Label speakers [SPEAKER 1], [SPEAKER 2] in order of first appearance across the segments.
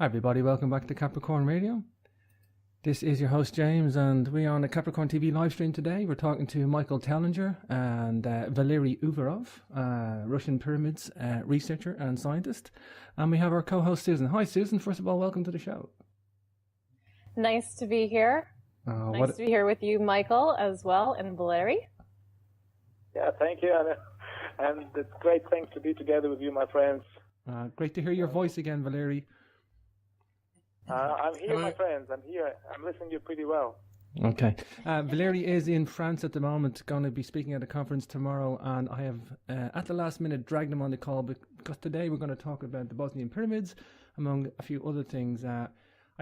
[SPEAKER 1] Hi everybody, welcome back to Capricorn Radio. This is your host James, and we're on the Capricorn TV live stream today. We're talking to Michael Tellinger and Valery Uvarov, Russian pyramids researcher and scientist. And we have our co-host Susan. Hi Susan, first of all, welcome to the show.
[SPEAKER 2] Nice to be here. Nice to be here with you, Michael, as well, and Valery.
[SPEAKER 3] Yeah, thank you, and it's great things to be together with you, my friends.
[SPEAKER 1] Great to hear your voice again, Valery.
[SPEAKER 3] I'm here, my friends. I'm here. I'm listening to you pretty well.
[SPEAKER 1] Okay. Valery is in France at the moment, going to be speaking at a conference tomorrow, and I have, at the last minute, dragged him on the call because today we're going to talk about the Bosnian pyramids, among a few other things. I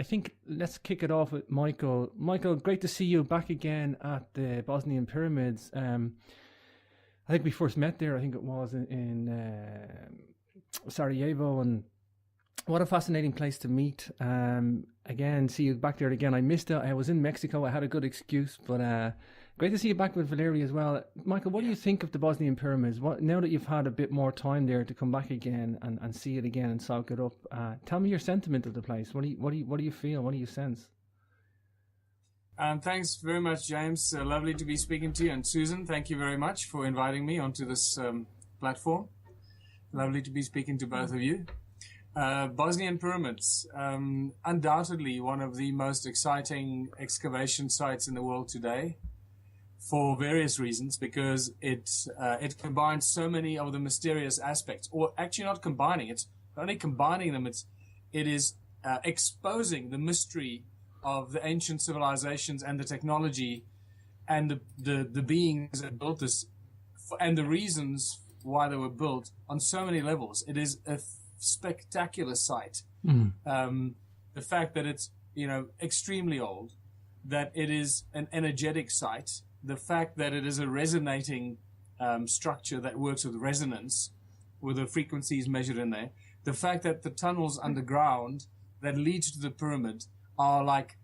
[SPEAKER 1] think let's kick it off with Michael. Michael, great to see you back again at the Bosnian pyramids. I think we first met there, I think it was in Sarajevo, and what a fascinating place to meet. Again, see you back there again. I missed it. I was in Mexico. I had a good excuse, but great to see you back with Valery as well. Michael, what do you think of the Bosnian pyramids? Now that you've had a bit more time there to come back again and see it again and soak it up, tell me your sentiment of the place. What do you feel? What do you sense?
[SPEAKER 4] Thanks very much, James. Lovely to be speaking to you. And Susan, thank you very much for inviting me onto this platform. Lovely to be speaking to both of you. Bosnian pyramids, undoubtedly one of the most exciting excavation sites in the world today, for various reasons, because it combines so many of the mysterious aspects, or actually not combining, it's not only combining them, it is exposing the mystery of the ancient civilizations and the technology and the beings that built this and the reasons why they were built on so many levels. It is a spectacular sight. The fact that it's extremely old, that it is an energetic site, the fact that it is a resonating structure that works with resonance, with the frequencies measured in there, the fact that the tunnels underground that lead to the pyramid are like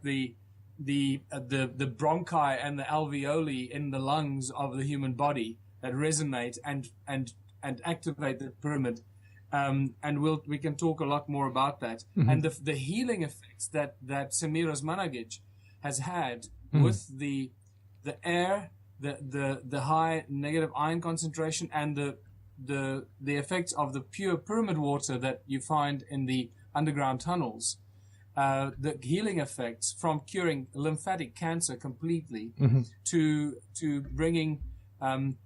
[SPEAKER 4] the bronchi and the alveoli in the lungs of the human body that resonate and activate the pyramid. And we can talk a lot more about that. Mm-hmm. And the healing effects that Semira's Managic has had with the air, the high negative ion concentration, and the effects of the pure pyramid water that you find in the underground tunnels, the healing effects from curing lymphatic cancer completely to bringing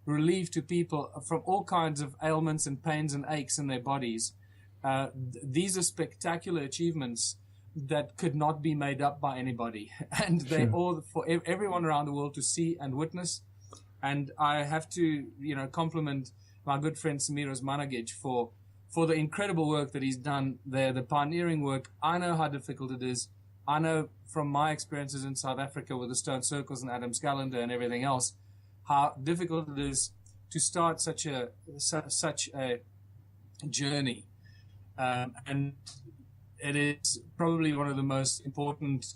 [SPEAKER 4] relief to people from all kinds of ailments and pains and aches in their bodies. These are spectacular achievements that could not be made up by anybody, and they all for everyone around the world to see and witness. And I have to, compliment my good friend Semira's Managic for the incredible work that he's done there, the pioneering work. I know how difficult it is. I know from my experiences in South Africa with the stone circles and Adam's calendar and everything else, how difficult it is to start such a journey, and it is probably one of the most important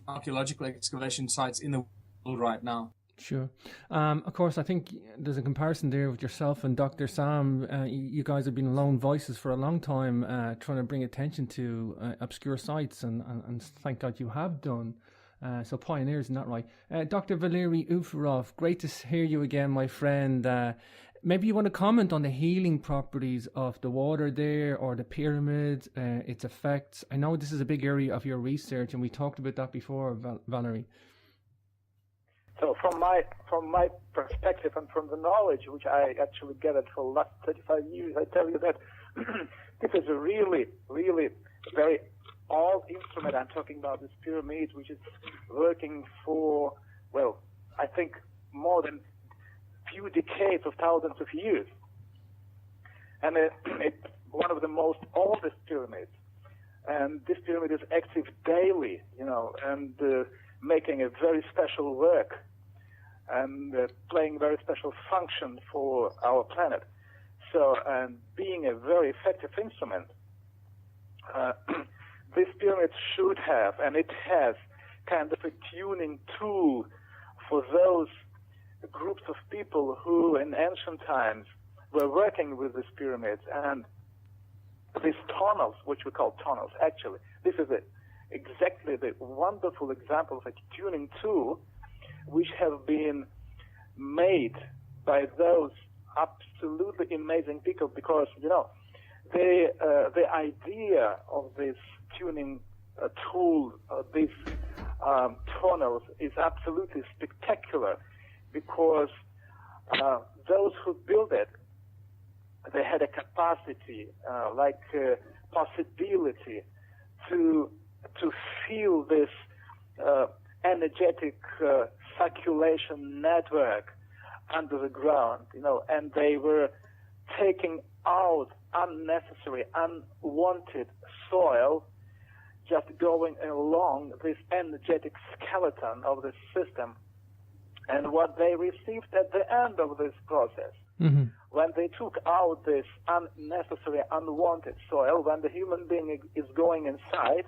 [SPEAKER 4] archaeological excavation sites in the world right now.
[SPEAKER 1] Sure. Of course, I think there's a comparison there with yourself and Dr. Sam. You guys have been lone voices for a long time, trying to bring attention to obscure sites, and thank God you have done. So pioneers in that, right? Dr. Valery Uvarov, great to hear you again, my friend. Maybe you want to comment on the healing properties of the water there, or the pyramid, its effects. I know this is a big area of your research, and we talked about that before, Valery.
[SPEAKER 3] So from my perspective and from the knowledge which I actually gathered for the last 35 years, I tell you that this is a really, really very old instrument. I'm talking about this pyramid, which is working for, well, I think more than few decades of thousands of years. And it's one of the most oldest pyramids. And this pyramid is active daily, and making a very special work and playing very special function for our planet. So, and being a very effective instrument, this pyramid should have, and it has, kind of a tuning tool for those groups of people who in ancient times were working with these pyramids and these tunnels, which we call tunnels, actually, this is exactly the wonderful example of a tuning tool which have been made by those absolutely amazing people, because, you know, the idea of this tuning tool, these tunnels, is absolutely spectacular, because those who built it, they had a capacity, possibility to feel this energetic circulation network under the ground, you know, and they were taking out unnecessary, unwanted soil, just going along this energetic skeleton of the system. And what they received at the end of this process, when they took out this unnecessary, unwanted soil, when the human being is going inside,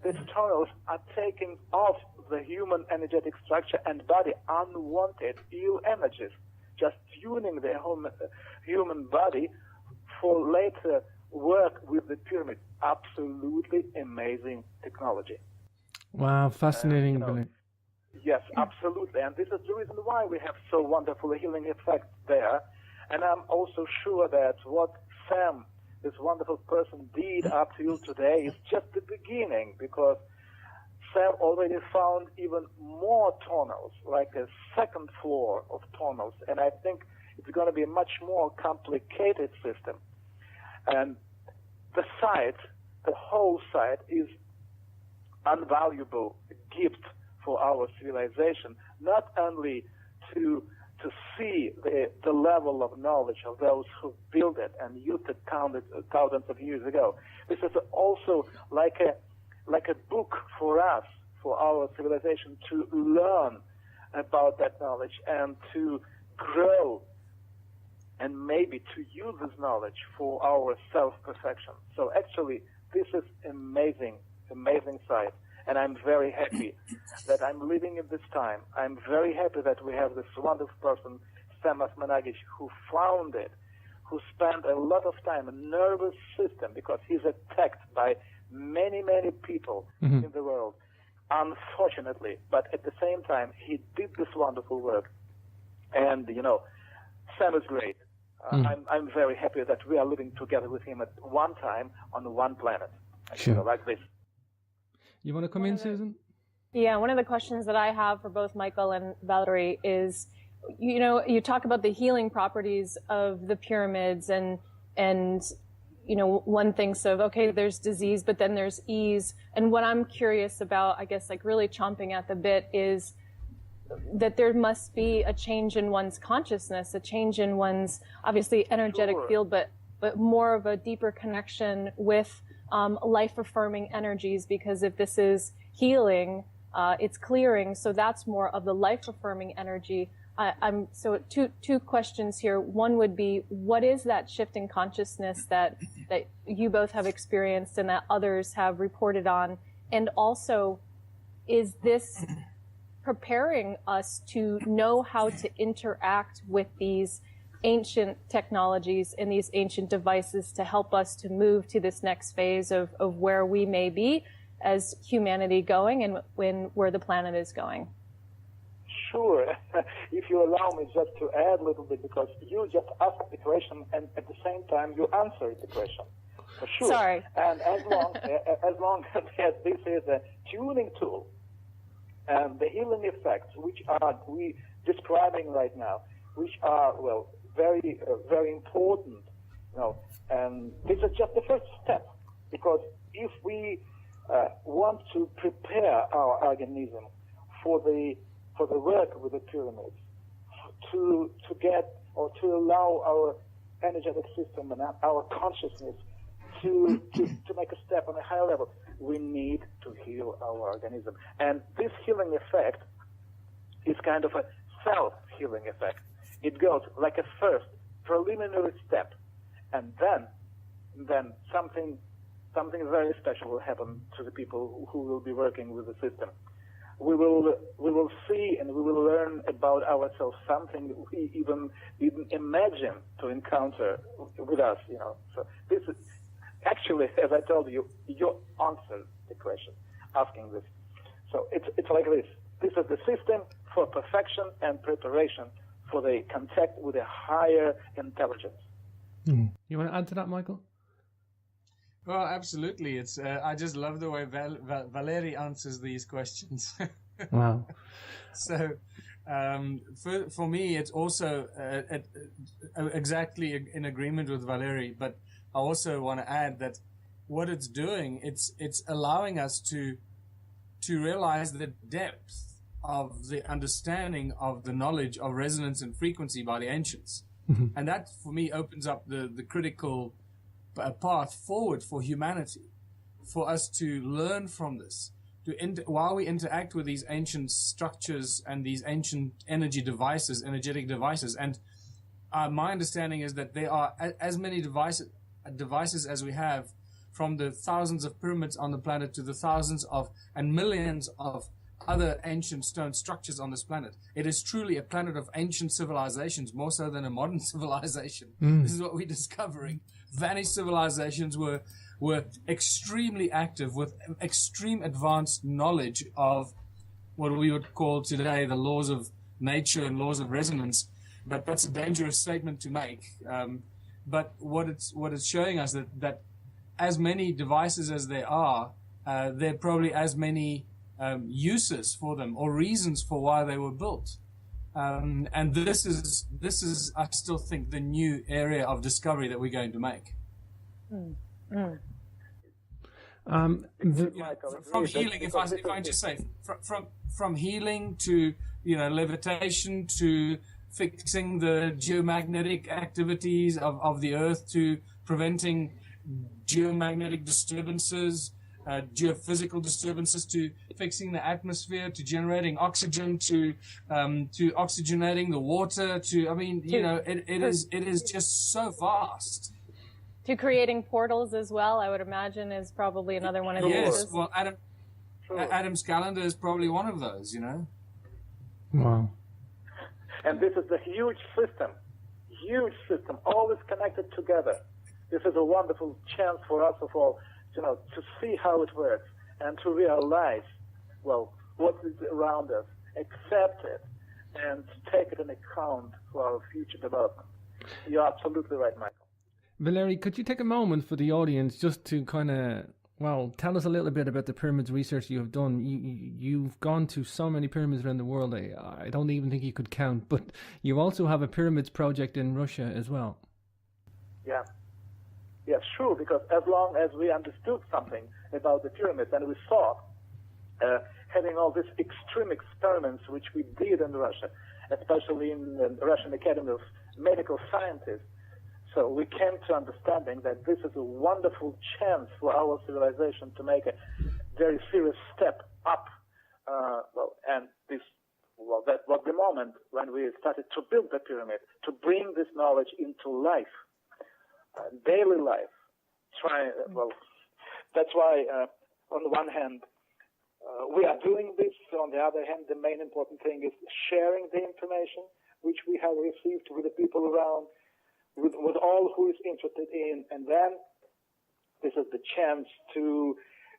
[SPEAKER 3] these tunnels are taking off the human energetic structure and body unwanted ill energies, just tuning the human body for later work with the pyramid. Absolutely amazing technology.
[SPEAKER 1] Wow, fascinating.
[SPEAKER 3] Yes, absolutely. And this is the reason why we have so wonderful a healing effect there. And I'm also sure that what Sam, this wonderful person, did up till today is just the beginning, because Sam already found even more tunnels, like a second floor of tunnels. And I think it's going to be a much more complicated system. And the site, the whole site, is invaluable gift for our civilization, not only to see the level of knowledge of those who built it and used it thousands of years ago. This is also like a book for us, for our civilization, to learn about that knowledge and to grow and maybe to use this knowledge for our self-perfection. So actually, this is amazing site. And I'm very happy that I'm living in this time. I'm very happy that we have this wonderful person, Sam Asmanagic, who found it, who spent a lot of time, a nervous system, because he's attacked by many, many people in the world, unfortunately. But at the same time, he did this wonderful work. And, you know, Sam is great. I'm very happy that we are living together with him at one time on one planet.
[SPEAKER 1] Sure.
[SPEAKER 3] Like this.
[SPEAKER 1] You want to come in, Susan?
[SPEAKER 2] Yeah, one of the questions that I have for both Michael and Valery is, you know, you talk about the healing properties of the pyramids, and you know, one thinks of, okay, there's disease, but then there's ease. And what I'm curious about, I guess, like really chomping at the bit, is that there must be a change in one's consciousness, a change in one's, obviously, energetic field, but more of a deeper connection with life-affirming energies, because if this is healing, it's clearing, so that's more of the life-affirming energy. So two questions here. One would be, what is that shift in consciousness that you both have experienced and that others have reported on? And also, is this preparing us to know how to interact with these ancient technologies and these ancient devices to help us to move to this next phase of where we may be as humanity going and where the planet is going?
[SPEAKER 3] Sure. If you allow me just to add a little bit, because you just asked the question and at the same time you answered the question. For sure.
[SPEAKER 2] Sorry.
[SPEAKER 3] And as long as this is a tuning tool, and the healing effects which are we describing right now, which are, well, very, very important, you know, and this is just the first step, because if we want to prepare our organism for the work with the pyramids, to get or to allow our energetic system and our consciousness to make a step on a higher level, we need to heal our organism. And this healing effect is kind of a self-healing effect. It goes like a first preliminary step, and then something very special will happen to the people who will be working with the system. We will see and we will learn about ourselves something we even didn't imagine to encounter with us. You know, so this is actually, as I told you, you answered the question asking this. So it's like this. This is the system for perfection and preparation for the contact with a higher intelligence.
[SPEAKER 1] You want to add to that, Michael?
[SPEAKER 4] Well, absolutely. It's I just love the way Valery answers these questions.
[SPEAKER 1] Wow.
[SPEAKER 4] So, for me, it's also exactly in agreement with Valery. But I also want to add that what it's doing, it's allowing us to realize the depth of the understanding of the knowledge of resonance and frequency by the ancients, and that for me opens up the critical path forward for humanity, for us to learn from this. While we interact with these ancient structures and these ancient energetic devices, and my understanding is that there are as many devices as we have, from the thousands of pyramids on the planet to the thousands of and millions of other ancient stone structures on this planet. It is truly a planet of ancient civilizations, more so than a modern civilization. This is what we're discovering. Vanished civilizations were extremely active with extreme advanced knowledge of what we would call today the laws of nature and laws of resonance. But that's a dangerous statement to make. But what it's showing us that as many devices as there are are probably as many uses for them or reasons for why they were built. And this is, I still think, the new area of discovery that we're going to make. From healing, if I can just say, from healing to levitation to fixing the geomagnetic activities of the earth, to preventing geomagnetic disturbances, geophysical disturbances, to fixing the atmosphere, to generating oxygen, to oxygenating the water, it is just so vast.
[SPEAKER 2] To creating portals as well, I would imagine, is probably another one of the uses.
[SPEAKER 4] Yes, well, Adam's calendar is probably one of those,
[SPEAKER 1] Wow.
[SPEAKER 3] And this is a huge system, all is connected together. This is a wonderful chance for us of all, to see how it works and to realize, what is around us, accept it, and take it in account for our future development. You're absolutely right, Michael.
[SPEAKER 1] Valery, could you take a moment for the audience just to kind of, tell us a little bit about the pyramids research you have done. You've gone to so many pyramids around the world, I don't even think you could count, but you also have a pyramids project in Russia as well.
[SPEAKER 3] Yeah. Yes, sure, because as long as we understood something about the pyramids and we saw having all these extreme experiments which we did in Russia, especially in the Russian Academy of Medical Sciences, so we came to understanding that this is a wonderful chance for our civilization to make a very serious step up. That was the moment when we started to build the pyramid, to bring this knowledge into life. Daily life. That's why, on the one hand, we are doing this. On the other hand, the main important thing is sharing the information which we have received with the people around, with all who is interested in. And then this is the chance to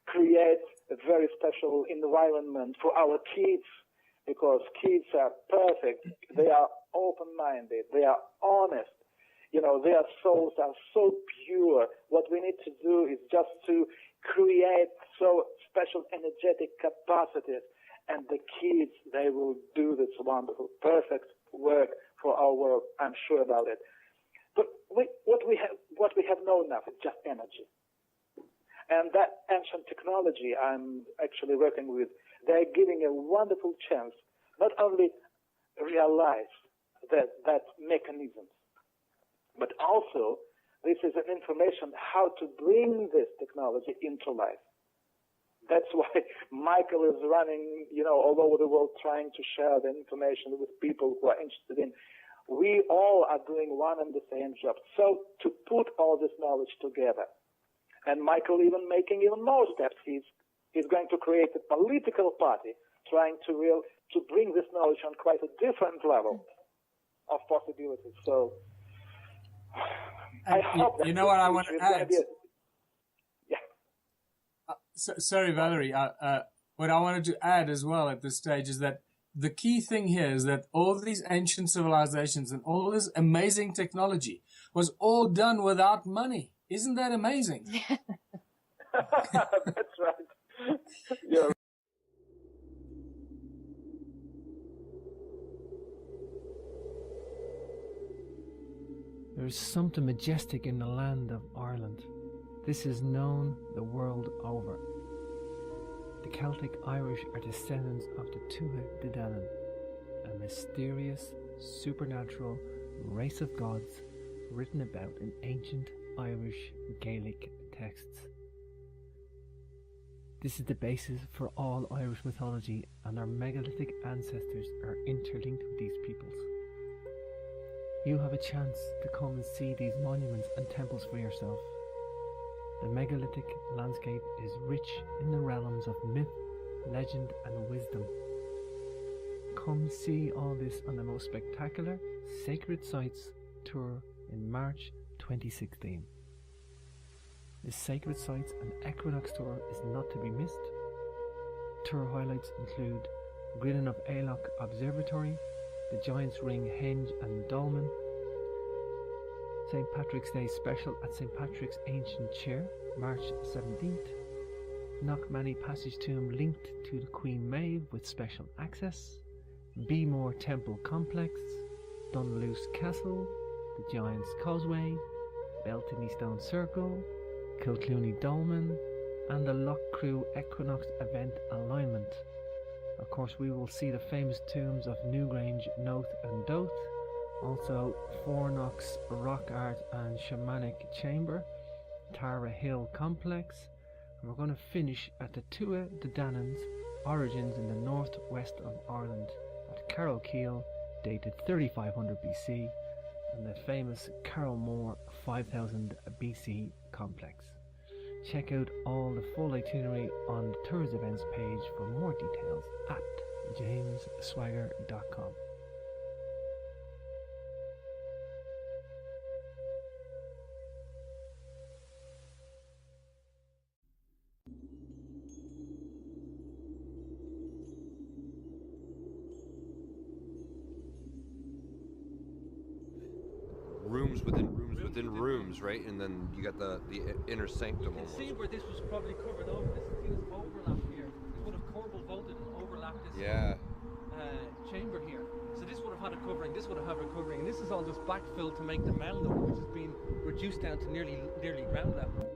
[SPEAKER 3] create a very special environment for our kids, because kids are perfect. They are open-minded. They are honest. Their souls are so pure. What we need to do is just to create so special energetic capacities, and the kids, they will do this wonderful, perfect work for our world. I'm sure about it. But what we have known now is just energy. And that ancient technology I'm actually working with, they're giving a wonderful chance not only realize that mechanisms, but also this is an information how to bring this technology into life. That's why Michael is running, all over the world trying to share the information with people who are interested in. We all are doing one and the same job. So to put all this knowledge together, and Michael even making even more steps, he's going to create a political party trying to bring this knowledge on quite a different level of possibilities. So I hope
[SPEAKER 4] what I want to add. sorry, Valerie. What I wanted to add as well at this stage is that the key thing here is that all these ancient civilizations and all this amazing technology was all done without money. Isn't that amazing?
[SPEAKER 3] That's right. Yeah.
[SPEAKER 1] There is something majestic in the land of Ireland. This is known the world over. The Celtic Irish are descendants of the Tuatha De Danann, a mysterious, supernatural race of gods written about in ancient Irish Gaelic texts. This is the basis for all Irish mythology, and our megalithic ancestors are interlinked with these peoples. You have a chance to come and see these monuments and temples for yourself. The megalithic landscape is rich in the realms of myth, legend and wisdom. Come see all this on the most spectacular Sacred Sites tour in March 2016. The Sacred Sites and Equinox tour is not to be missed. Tour highlights include Grillen of Ailloch Observatory, the Giant's Ring Henge and Dolmen, St. Patrick's Day Special at St. Patrick's Ancient Chair, March 17th, Knockmany Passage Tomb linked to the Queen Maeve with special access, Beemore Temple Complex, Dunluce Castle, the Giant's Causeway, Beltany Stone Circle, Kilclooney Dolmen, and the Loch Crew Equinox Event Alignment. Of course, we will see the famous tombs of Newgrange, Noath and Doath, also Fornox Rock Art and Shamanic Chamber, Tara Hill Complex, and we're going to finish at the Tuatha De Danann's origins in the northwest of Ireland at Carrowkeel, dated 3500 BC, and the famous Carrowmore 5000 BC complex. Check out all the full itinerary on the Tours Events page for more details at jamesswagger.com.
[SPEAKER 5] Rooms within rooms, right? And then you got the inner sanctum.
[SPEAKER 1] You can see where this was probably covered over. This overlap here. It would have corbel vaulted and overlapped this chamber here. So this would have had a covering. This would have had a covering. And this is all just backfilled to make the mound over, which has been reduced down to nearly ground level.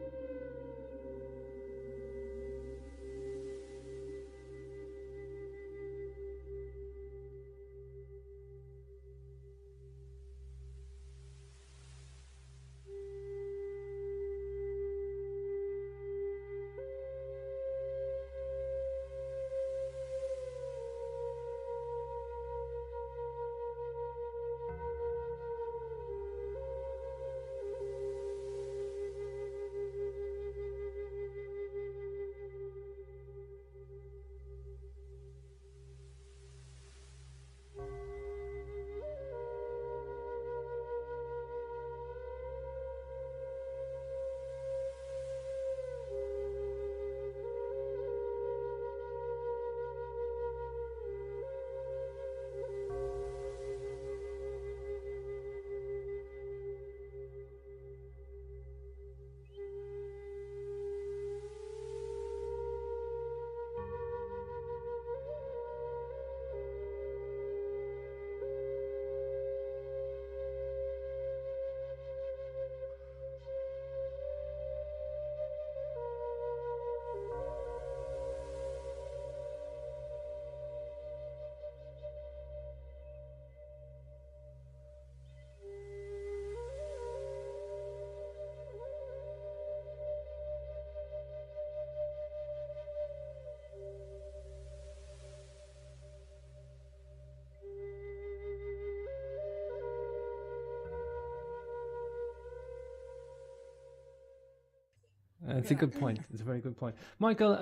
[SPEAKER 1] It's a good point. It's a very good point. Michael,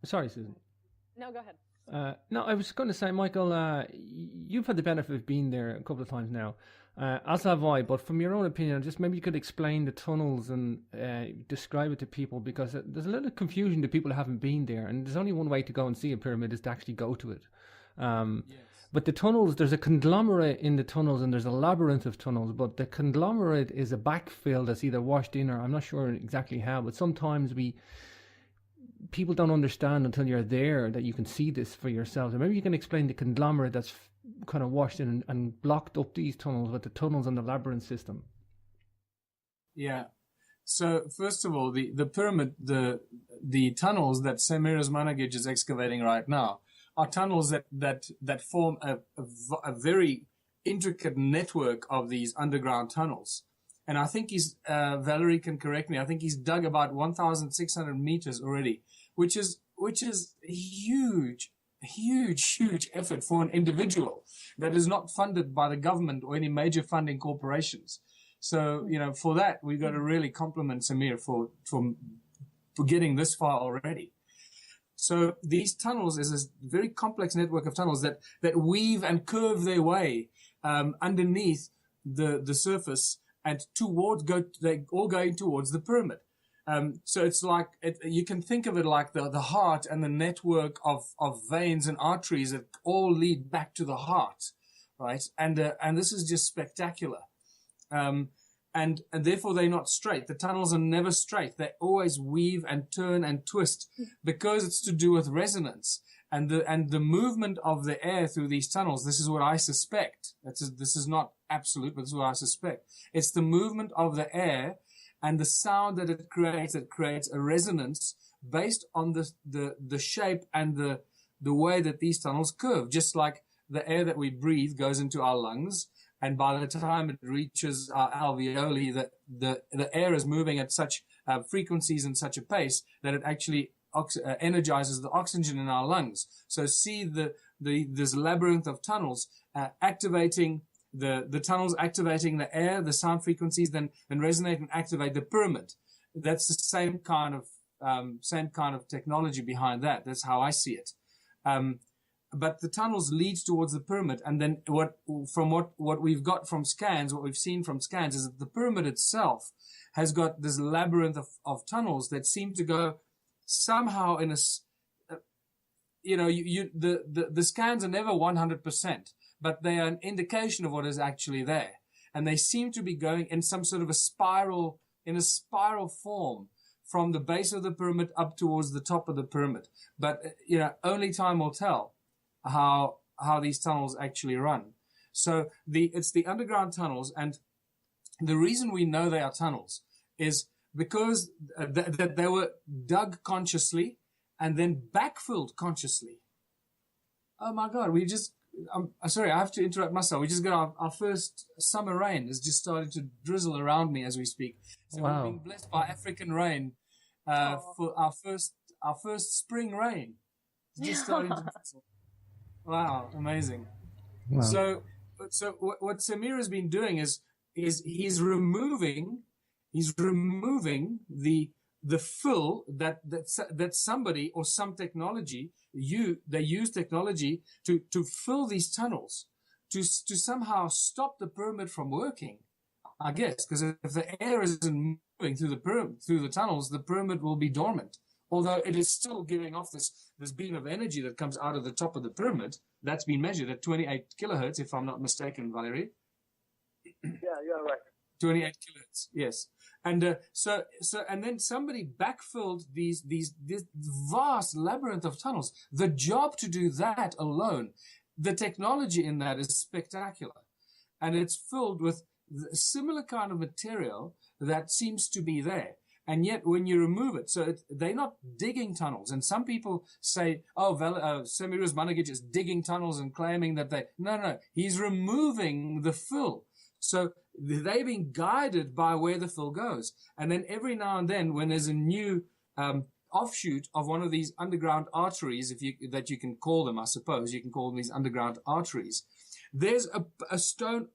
[SPEAKER 1] sorry, Susan.
[SPEAKER 2] No, go ahead.
[SPEAKER 1] No, I was going to say, Michael, you've had the benefit of being there a couple of times now, as have I. But from your own opinion, just maybe you could explain the tunnels and describe it to people, because there's a little confusion to people who haven't been there. And there's only one way to go and see a pyramid, is to actually go to it. Yes. But the tunnels, there's a conglomerate in the tunnels, and there's a labyrinth of tunnels. But the conglomerate is a backfill that's either washed in, or I'm not sure exactly how. But sometimes people don't understand until you're there that you can see this for yourselves. And maybe you can explain the conglomerate that's kind of washed in and blocked up these tunnels, with the tunnels and the labyrinth system.
[SPEAKER 4] Yeah. So first of all, the pyramid, the tunnels that Semira's Managij is excavating right now are tunnels that form a very intricate network of these underground tunnels. And I think Valery can correct me, I think he's dug about 1,600 meters already, which is huge effort for an individual that is not funded by the government or any major funding corporations. So, for that, we've got to really compliment Samir for getting this far already. So these tunnels is a very complex network of tunnels that weave and curve their way underneath the surface, and they all going towards the pyramid. So it's like, you can think of it like the heart and the network of veins and arteries that all lead back to the heart, right? And this is just spectacular. And therefore they're not straight. The tunnels are never straight. They always weave and turn and twist, because it's to do with resonance and the movement of the air through these tunnels. This is what I suspect. This is not absolute, but this is what I suspect. It's the movement of the air and the sound that it creates. It creates a resonance based on the shape and the way that these tunnels curve. Just like the air that we breathe goes into our lungs, and by the time it reaches our alveoli, the air is moving at such frequencies and such a pace that it actually energizes the oxygen in our lungs. So see this labyrinth of tunnels activating the tunnels, activating the air, the sound frequencies, then resonate and activate the pyramid. That's the same kind of technology behind that. That's how I see it. But the tunnels lead towards the pyramid, and then what we've got from scans, what we've seen from scans, is that the pyramid itself has got this labyrinth of tunnels that seem to go somehow in the scans are never 100%, but they are an indication of what is actually there, and they seem to be going in some sort of a spiral form from the base of the pyramid up towards the top of the pyramid. But only time will tell how these tunnels actually run. So it's the underground tunnels, and the reason we know they are tunnels is because that they were dug consciously and then backfilled consciously. Oh my God, I'm sorry, I have to interrupt myself. We just got our first summer rain is just starting to drizzle around me as we speak. So
[SPEAKER 1] wow.
[SPEAKER 4] We're being blessed by African rain for our first spring rain. It's just starting to drizzle. Wow, amazing. Wow. So what Samir has been doing is he's removing the fill that somebody or some technology they use technology to fill these tunnels to somehow stop the pyramid from working, I guess, because if the air isn't moving through the tunnels, the pyramid will be dormant. Although it is still giving off this beam of energy that comes out of the top of the pyramid. That's been measured at 28 kilohertz, if I'm not mistaken, Valery.
[SPEAKER 3] Yeah, you're right.
[SPEAKER 4] 28 kilohertz, yes. And so and then somebody backfilled this vast labyrinth of tunnels. The job to do that alone, the technology in that is spectacular, and it's filled with a similar kind of material that seems to be there. And yet, when you remove it, they're not digging tunnels. And some people say, Semira's Managij is digging tunnels and claiming that No, he's removing the fill. So they've been guided by where the fill goes. And then every now and then, when there's a new offshoot of one of these underground arteries, that you can call them, I suppose, you can call them these underground arteries, there's a stone,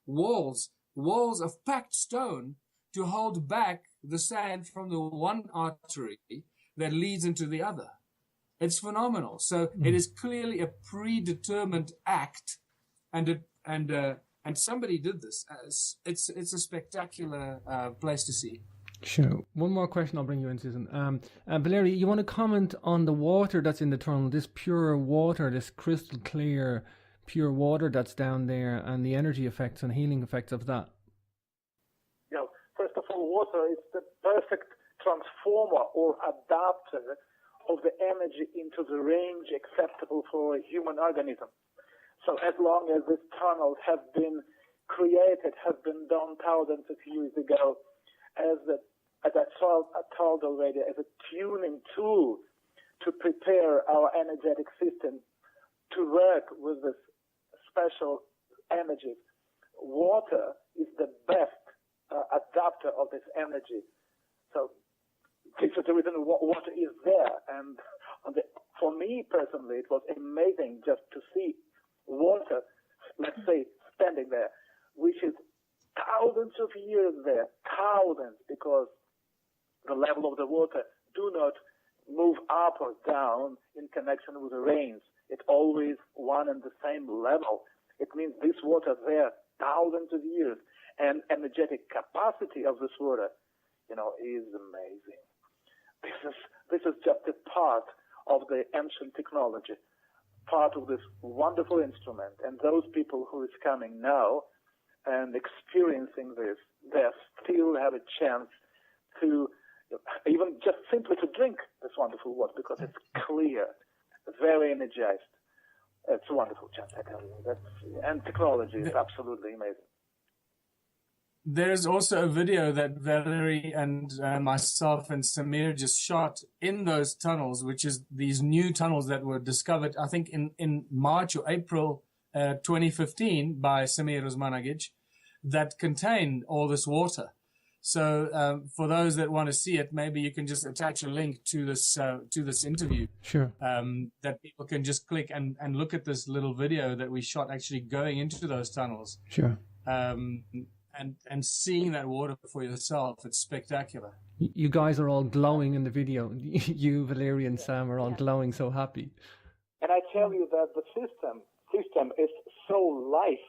[SPEAKER 4] walls of packed stone to hold back the sand from the one artery that leads into the other. It's phenomenal. So it is clearly a predetermined act, and somebody did this. It's a spectacular place to see.
[SPEAKER 1] Sure. One more question, I'll bring you in, Susan. Valery, you want to comment on the water that's in the tunnel, this pure water, this crystal clear, pure water that's down there, and the energy effects and healing effects of that?
[SPEAKER 3] Yeah, first of all, water is the perfect transformer or adapter of the energy into the range acceptable for a human organism. So as long as these tunnels have been created, have been done thousands of years ago, as I told already, as a tuning tool to prepare our energetic system to work with this special energy, water is the best adapter of this energy. So this is the reason water is there. And for me personally, it was amazing just to see water, let's say, standing there, which is thousands of years there, thousands, because the level of the water do not move up or down in connection with the rains. It's always one and the same level. It means this water there thousands of years, and energetic capacity of this water, is amazing. This is just a part of the ancient technology, part of this wonderful instrument, and those people who is coming now and experiencing this, they still have a chance to even just simply to drink this wonderful water because it's clear, very energized. It's a wonderful chance, I tell you. And technology is absolutely amazing.
[SPEAKER 4] There's also a video that Valery and myself and Samir just shot in those tunnels, which is these new tunnels that were discovered, I think, in March or April 2015 by Samir Osmanagic, that contain all this water. So for those that want to see it, maybe you can just attach a link to this interview.
[SPEAKER 1] Sure.
[SPEAKER 4] That people can just click and look at this little video that we shot actually going into those tunnels.
[SPEAKER 1] Sure.
[SPEAKER 4] And seeing that water for yourself, it's spectacular.
[SPEAKER 1] You guys are all glowing in the video. You, Valery, and Sam are all glowing, so happy.
[SPEAKER 3] And I tell you that the system is so live.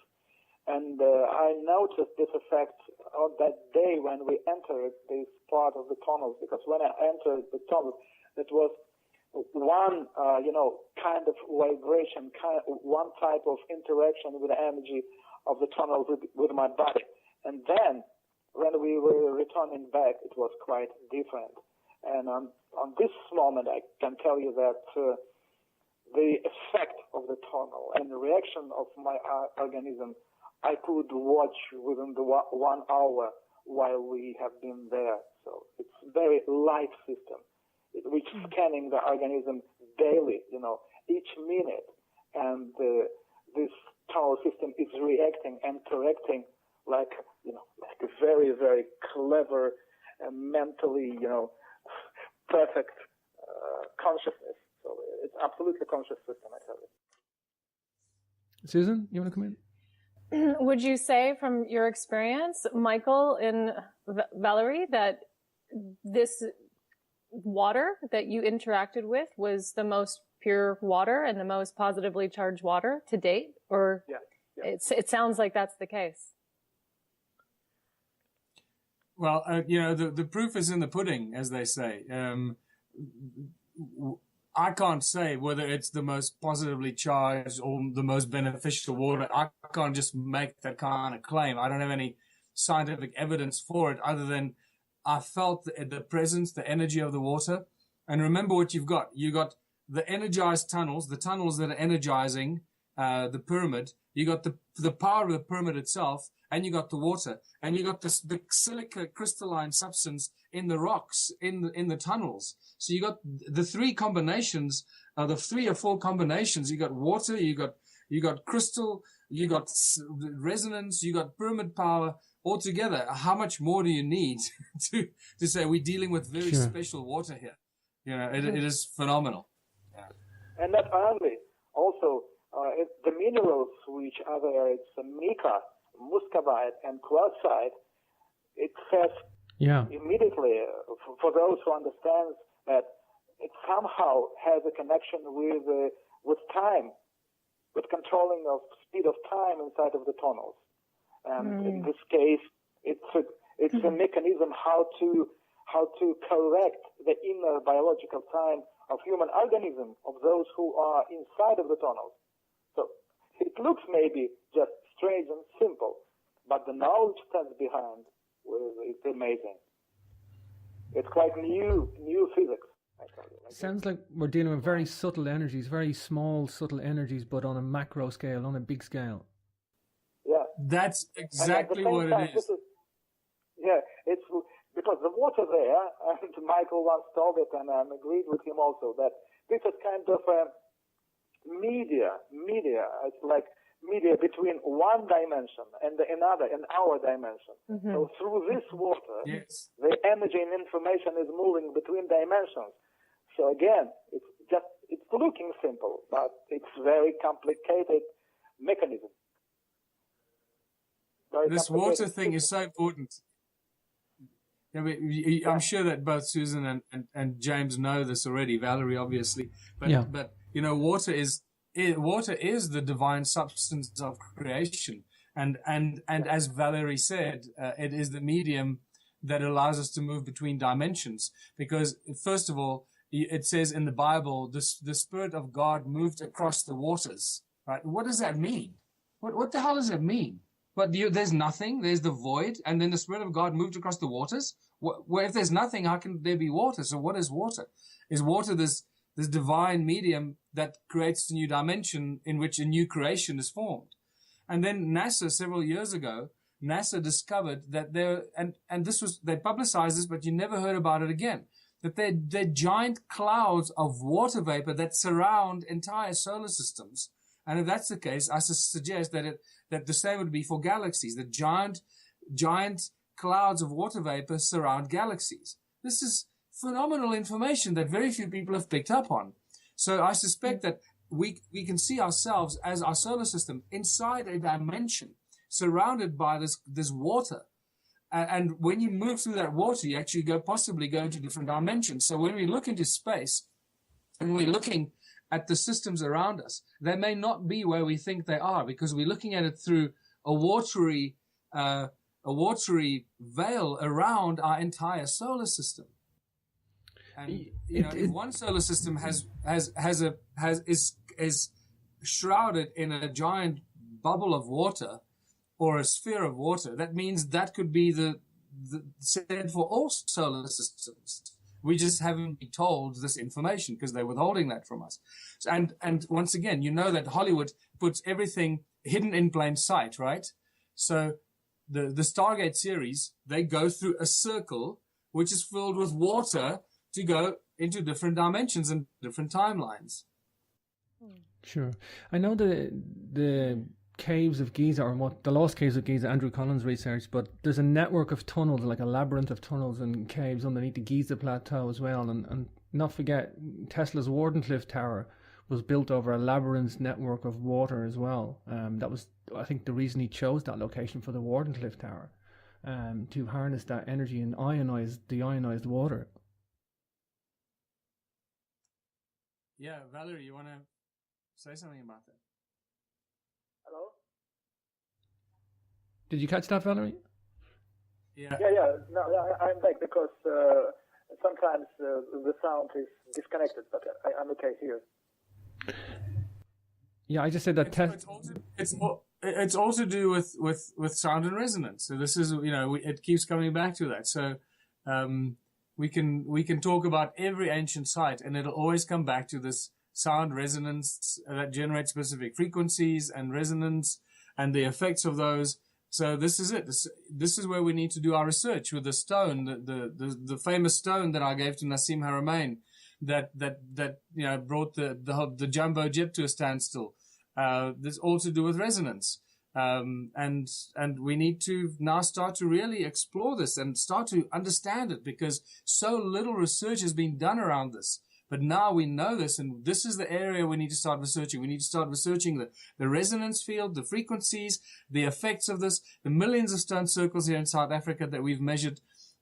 [SPEAKER 3] And I noticed this effect on that day when we entered this part of the tunnels, because when I entered the tunnel, it was one, kind of vibration, one type of interaction with the energy of the tunnel with my body. And then when we were returning back, it was quite different. And on this moment, I can tell you that the effect of the tunnel and the reaction of my organism, I could watch within the 1 hour while we have been there. So it's a very live system, which is scanning the organism daily, each minute. And this tunnel system is reacting and correcting like a very, very clever and mentally, perfect consciousness. So it's absolutely conscious system, I tell you.
[SPEAKER 1] Susan, you want to come in?
[SPEAKER 2] Would you say from your experience, Michael and Valery, that this water that you interacted with was the most pure water and the most positively charged water to date? Or
[SPEAKER 3] yeah.
[SPEAKER 2] It sounds like that's the case.
[SPEAKER 4] Well, the proof is in the pudding, as they say. I can't say whether it's the most positively charged or the most beneficial water. I can't just make that kind of claim. I don't have any scientific evidence for it other than I felt the presence, the energy of the water. And remember what you've got. You got the energized tunnels, the tunnels that are energizing the pyramid. You got the power of the pyramid itself, and you got the water, and you got the silica crystalline substance in the rocks in the tunnels. So you got the three combinations, the 3 or 4 combinations. You got water, you got crystal, you got resonance, you got pyramid power all together. How much more do you need to say we're dealing with very special water here? It is phenomenal. Yeah.
[SPEAKER 3] And not only, also the minerals which are there, it's mica, muscovite, and quartzite. It says immediately, for those who understand, that it's somehow has a connection with time, with controlling of speed of time inside of the tunnels. And in this case, it's a mechanism how to correct the inner biological time of human organism, of those who are inside of the tunnels. So it looks maybe just strange and simple, but the knowledge stands behind. It's amazing. It's quite new physics. I tell you.
[SPEAKER 1] Sounds like we're dealing with very subtle energies, very small, subtle energies, but on a macro scale, on a big scale.
[SPEAKER 3] Yeah.
[SPEAKER 4] That's exactly what it is.
[SPEAKER 3] It's because the water there, and Michael once told it, and I agreed with him also, that this is kind of a media. It's like media between one dimension and another, in our dimension. So through this water, the energy and information is moving between dimensions. So again, it's looking simple, but it's very complicated mechanism.
[SPEAKER 4] This water thing is so important. I'm sure that both Susan and James know this already. Valery, obviously, but water is the divine substance of creation, and as Valery said, it is the medium that allows us to move between dimensions. Because first of all, it says in the Bible, the Spirit of God moved across the waters. Right? What does that mean? What the hell does it mean? But there's nothing, there's the void, and then the Spirit of God moved across the waters? Well, if there's nothing, how can there be water? So what is water? Is water this divine medium that creates a new dimension in which a new creation is formed? And then NASA, several years ago, NASA discovered that they publicized this, but you never heard about it again, that they're giant clouds of water vapor that surround entire solar systems. And if that's the case, I suggest that the same would be for galaxies. The giant clouds of water vapor surround galaxies. This is phenomenal information that very few people have picked up on. So I suspect that we can see ourselves as our solar system inside a dimension surrounded by this water. And when you move through that water, you actually possibly go into different dimensions. So when we look into space and we're looking at the systems around us, they may not be where we think they are, because we're looking at it through a watery veil around our entire solar system. And if one solar system is shrouded in a giant bubble of water or a sphere of water, that means that could be the said for all solar systems. We just haven't been told this information because they're withholding that from us. And once again, you know that Hollywood puts everything hidden in plain sight, right? So the Stargate series, they go through a circle which is filled with water to go into different dimensions and different timelines.
[SPEAKER 1] Sure. I know the caves of Giza, or the lost caves of Giza, Andrew Collins researched, but there's a network of tunnels, like a labyrinth of tunnels and caves underneath the Giza plateau as well. And not forget, Tesla's Wardenclyffe Tower was built over a labyrinth network of water as well. That was, I think, the reason he chose that location for the Wardenclyffe Tower, to harness that energy and ionize the ionized water.
[SPEAKER 4] Yeah, Valery, you want to say something about that?
[SPEAKER 3] Hello?
[SPEAKER 1] Did you catch that, Valery?
[SPEAKER 3] Yeah. No, I'm back because sometimes the sound is disconnected, but I'm okay here.
[SPEAKER 1] Yeah, I just said that
[SPEAKER 4] it's all to do with sound and resonance. So this is, it keeps coming back to that. So we can talk about every ancient site, and it'll always come back to this sound resonance that generates specific frequencies and resonance and the effects of those. So this is it. This is where we need to do our research with the stone, the famous stone that I gave to Nassim Haramein, that brought the jumbo jet to a standstill. This all to do with resonance, and we need to now start to really explore this and start to understand it, because so little research has been done around this. But now we know this, and this is the area we need to start researching. We need to start researching the resonance field, the frequencies, the effects of this, the millions of stone circles here in South Africa that we've measured,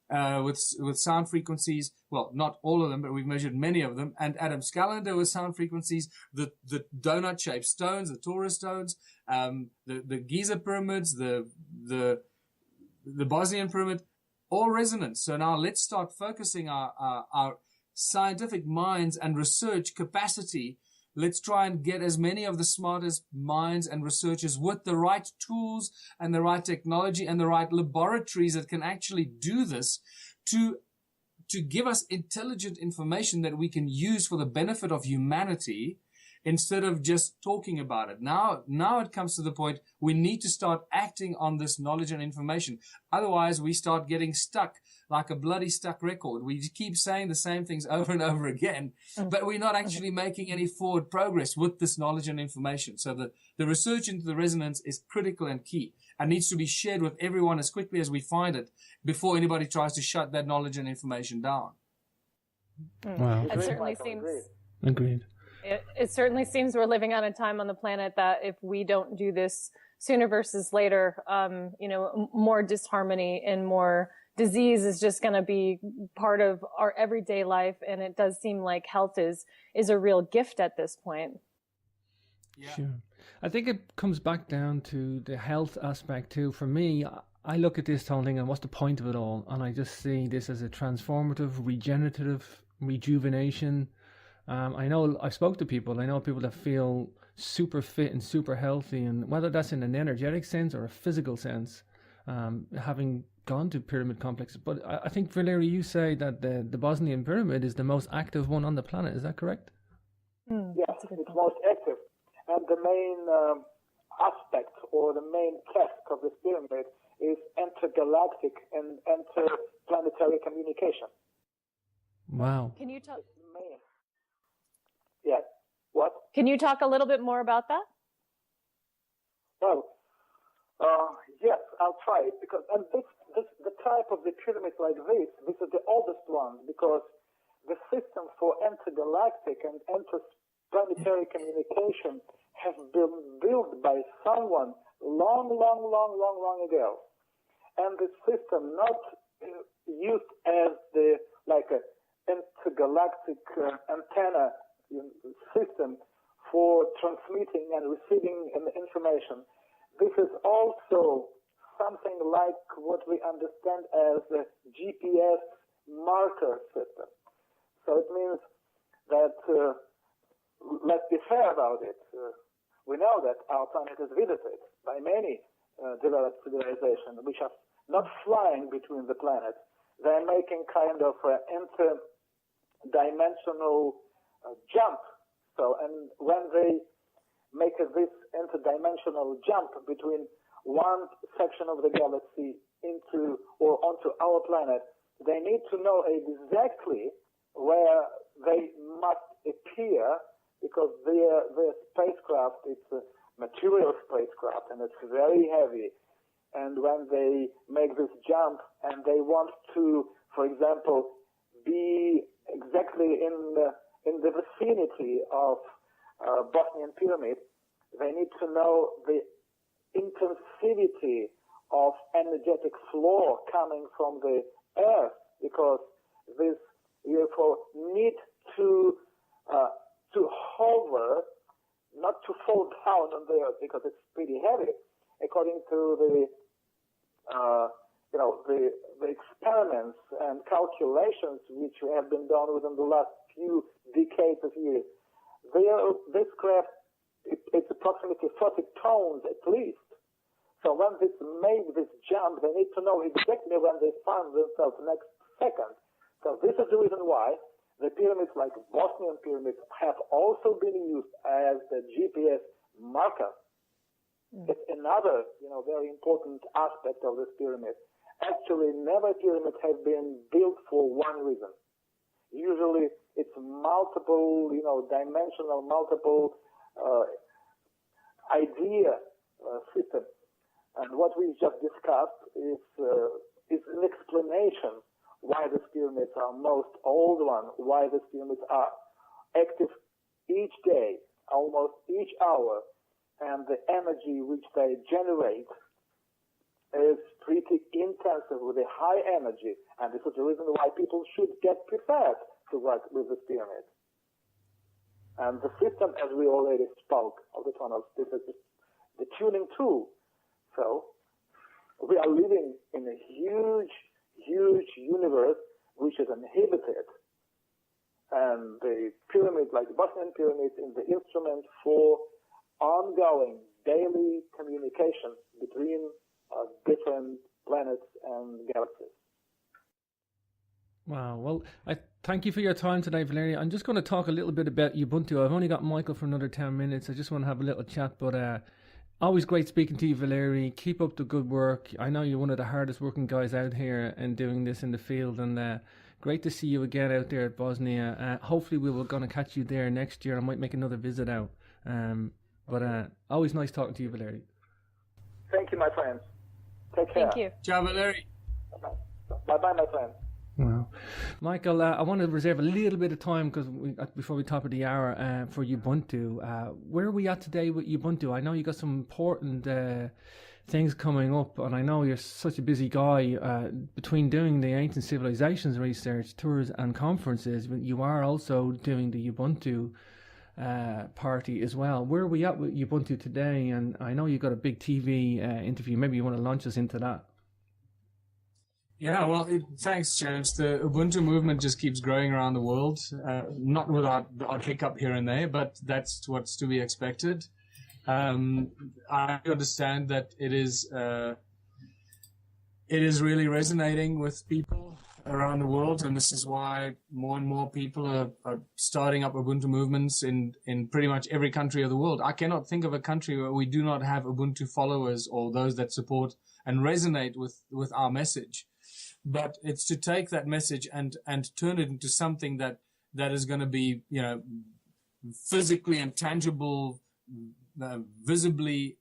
[SPEAKER 4] with sound frequencies. Well, not all of them, but we've measured many of them. And Adam's calendar with sound frequencies, the donut-shaped stones, the Taurus stones, the Giza pyramids, the Bosnian pyramid, all resonance. So now let's start focusing our scientific minds and research capacity. Let's try and get as many of the smartest minds and researchers with the right tools and the right technology and the right laboratories that can actually do this to give us intelligent information that we can use for the benefit of humanity instead of just talking about it. Now it comes to the point we need to start acting on this knowledge and information. Otherwise, we start getting stuck like a bloody stuck record. We keep saying the same things over and over again, but we're not actually making any forward progress with this knowledge and information. So the research into the resonance is critical and key and needs to be shared with everyone as quickly as we find it before anybody tries to shut that knowledge and information down.
[SPEAKER 1] Wow.
[SPEAKER 2] It certainly seems...
[SPEAKER 1] Agreed.
[SPEAKER 2] It certainly seems we're living on a time on the planet that if we don't do this sooner versus later, more disharmony and more disease is just going to be part of our everyday life. And it does seem like health is a real gift at this point.
[SPEAKER 4] Yeah.
[SPEAKER 1] Sure. I think it comes back down to the health aspect too. For me, I look at this whole thing and what's the point of it all? And I just see this as a transformative, regenerative rejuvenation. I know I spoke to people. I know people that feel super fit and super healthy, and whether that's in an energetic sense or a physical sense, having gone to pyramid complexes. But I think, Valery, you say that the Bosnian pyramid is the most active one on the planet. Is that correct?
[SPEAKER 3] Yes, it's most active. And the main aspect or the main task of this pyramid is intergalactic and interplanetary communication.
[SPEAKER 1] Wow.
[SPEAKER 2] Can you talk?
[SPEAKER 3] Yeah. What?
[SPEAKER 2] Can you talk a little bit more about that?
[SPEAKER 3] Well, yes, I'll try it because the type of the pyramids like this is the oldest one because the system for intergalactic and interplanetary communication has been built by someone long ago, and the system not used as the intergalactic antenna system for transmitting and receiving information. This is also something like what we understand as a GPS marker system. So it means that, let's be fair about it, we know that our planet is visited by many developed civilizations which are not flying between the planets. They're making kind of interdimensional jump. So, and when they make this interdimensional jump between one section of the galaxy into or onto our planet, they need to know exactly where they must appear because their spacecraft is a material spacecraft and it's very heavy. And when they make this jump and they want to, for example, be exactly in the vicinity of Bosnian pyramid, they need to know the intensivity of energetic flow coming from the Earth because this UFO need to hover, not to fall down on the Earth because it's pretty heavy, according to the experiments and calculations which have been done within the last few decades of years. This craft, it's approximately 40 tons at least. So when they make this jump, they need to know exactly when they find themselves next second. So this is the reason why the pyramids like Bosnian pyramids have also been used as the GPS marker. It's another, very important aspect of this pyramid. Actually, never pyramid has been built for one reason. Usually, it's multiple, dimensional, multiple idea system. And what we just discussed is an explanation why these pyramids are most old one, why these pyramids are active each day, almost each hour, and the energy which they generate is pretty intensive with a high energy, and this is the reason why people should get prepared to work with this pyramid. And the system, as we already spoke of the tunnels, this is the tuning tool. So we are living in a huge, huge universe which is inhibited. And the pyramid, like the Bosnian pyramid, is the instrument for ongoing daily communication between different planets and galaxies.
[SPEAKER 1] Wow. Well, I thank you for your time today, Valery. I'm just going to talk a little bit about Ubuntu. I've only got Michael for another 10 minutes. I just want to have a little chat, but always great speaking to you, Valery. Keep up the good work. I know you're one of the hardest working guys out here and doing this in the field, and great to see you again out there at Bosnia. Hopefully we were going to catch you there next year. I might make another visit out. But always nice talking to you, Valery.
[SPEAKER 3] Thank you, my friends. Take care.
[SPEAKER 2] Thank you.
[SPEAKER 4] Ciao, Valery.
[SPEAKER 3] Bye-bye, my friends.
[SPEAKER 1] Wow. Michael, I want to reserve a little bit of time because before we top of the hour for Ubuntu. Where are we at today with Ubuntu? I know you got some important things coming up, and I know you're such a busy guy between doing the ancient civilizations research, tours and conferences, but you are also doing the Ubuntu party as well. Where are we at with Ubuntu today? And I know you got a big TV interview. Maybe you want to launch us into that.
[SPEAKER 4] Yeah, well, thanks, James. The Ubuntu movement just keeps growing around the world, not without the odd hiccup here and there, but that's what's to be expected. I understand that it is really resonating with people around the world, and this is why more and more people are starting up Ubuntu movements in pretty much every country of the world. I cannot think of a country where we do not have Ubuntu followers or those that support and resonate with our message. But it's to take that message and turn it into something that is going to be, physically and tangible, visibly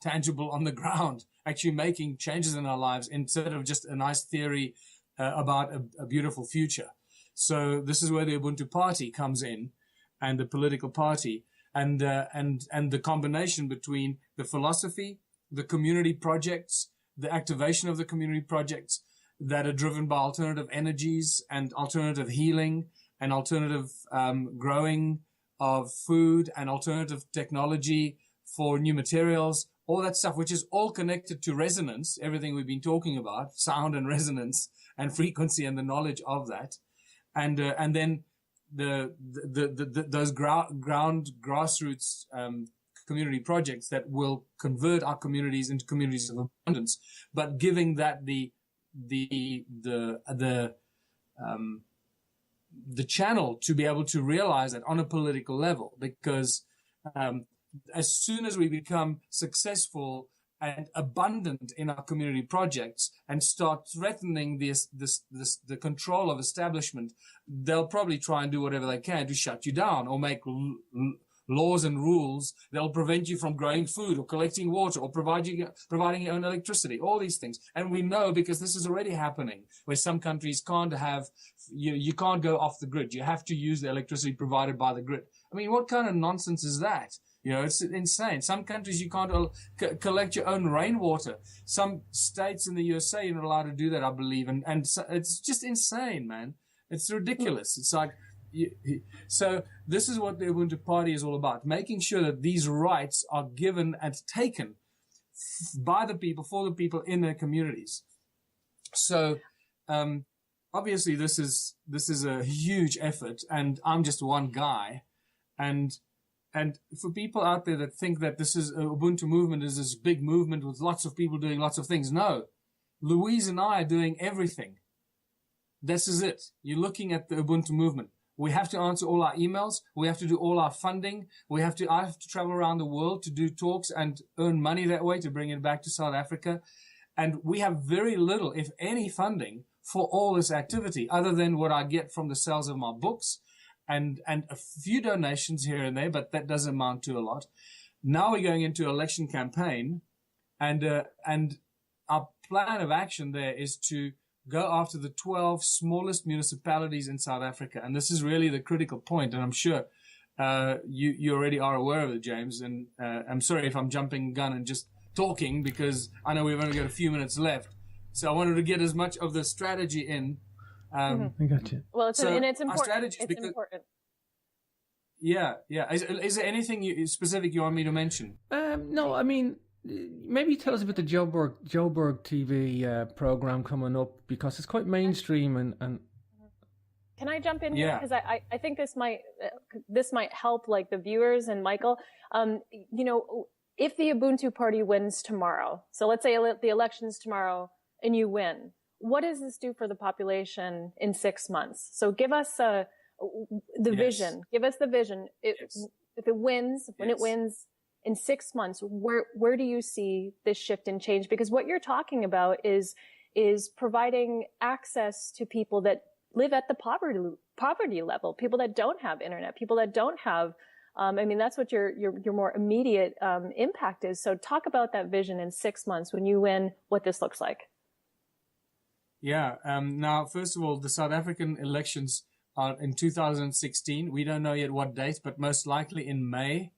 [SPEAKER 4] tangible on the ground, actually making changes in our lives instead of just a nice theory about a beautiful future. So this is where the Ubuntu party comes in, and the political party, and the combination between the philosophy, the community projects, the activation of the community projects that are driven by alternative energies and alternative healing and alternative growing of food and alternative technology for new materials, all that stuff, which is all connected to resonance, everything we've been talking about, sound and resonance and frequency and the knowledge of that. And then those grassroots community projects that will convert our communities into communities of abundance, but giving that the channel to be able to realize that on a political level, because as soon as we become successful and abundant in our community projects and start threatening the control of establishment, they'll probably try and do whatever they can to shut you down or make laws and rules that'll prevent you from growing food or collecting water or providing your own electricity, all these things. And we know, because this is already happening, where some countries can't have, you can't go off the grid. You have to use the electricity provided by the grid. I mean, what kind of nonsense is that? It's insane. Some countries you can't collect your own rainwater. Some states in the USA you're not allowed to do that, I believe. And so it's just insane, man. It's ridiculous. It's like, so this is what the Ubuntu Party is all about, making sure that these rights are given and taken by the people, for the people in their communities. So obviously this is a huge effort, and I'm just one guy. And for people out there that think that this is Ubuntu movement is this big movement with lots of people doing lots of things, no. Louise and I are doing everything. This is it. You're looking at the Ubuntu movement. We have to answer all our emails. We have to do all our funding. I have to travel around the world to do talks and earn money that way to bring it back to South Africa. And we have very little, if any, funding for all this activity other than what I get from the sales of my books and a few donations here and there, but that doesn't amount to a lot. Now we're going into election campaign, and our plan of action there is to go after the 12 smallest municipalities in South Africa. And this is really the critical point. And I'm sure you already are aware of it, James. And I'm sorry if I'm jumping gun and just talking because I know we've only got a few minutes left. So I wanted to get as much of the strategy in.
[SPEAKER 1] I got you.
[SPEAKER 2] Well, it's important. It's
[SPEAKER 4] because,
[SPEAKER 2] important.
[SPEAKER 4] Yeah. Is there anything specific you want me to mention?
[SPEAKER 1] No, I mean, maybe tell us about the Joburg TV program coming up, because it's quite mainstream and.
[SPEAKER 2] Can I jump in here? Because I think this might help like the viewers and Michael. If the Ubuntu Party wins tomorrow, so let's say the election's tomorrow and you win, what does this do for the population in 6 months? So give us the vision. Give us the vision. If it wins, when it wins in 6 months, where do you see this shift and change? Because what you're talking about is providing access to people that live at the poverty level, people that don't have internet, people that don't have, that's what your more immediate impact is. So talk about that vision in 6 months when you win, what this looks like.
[SPEAKER 4] Yeah. Now, first of all, the South African elections are in 2016. We don't know yet what date, but most likely in May.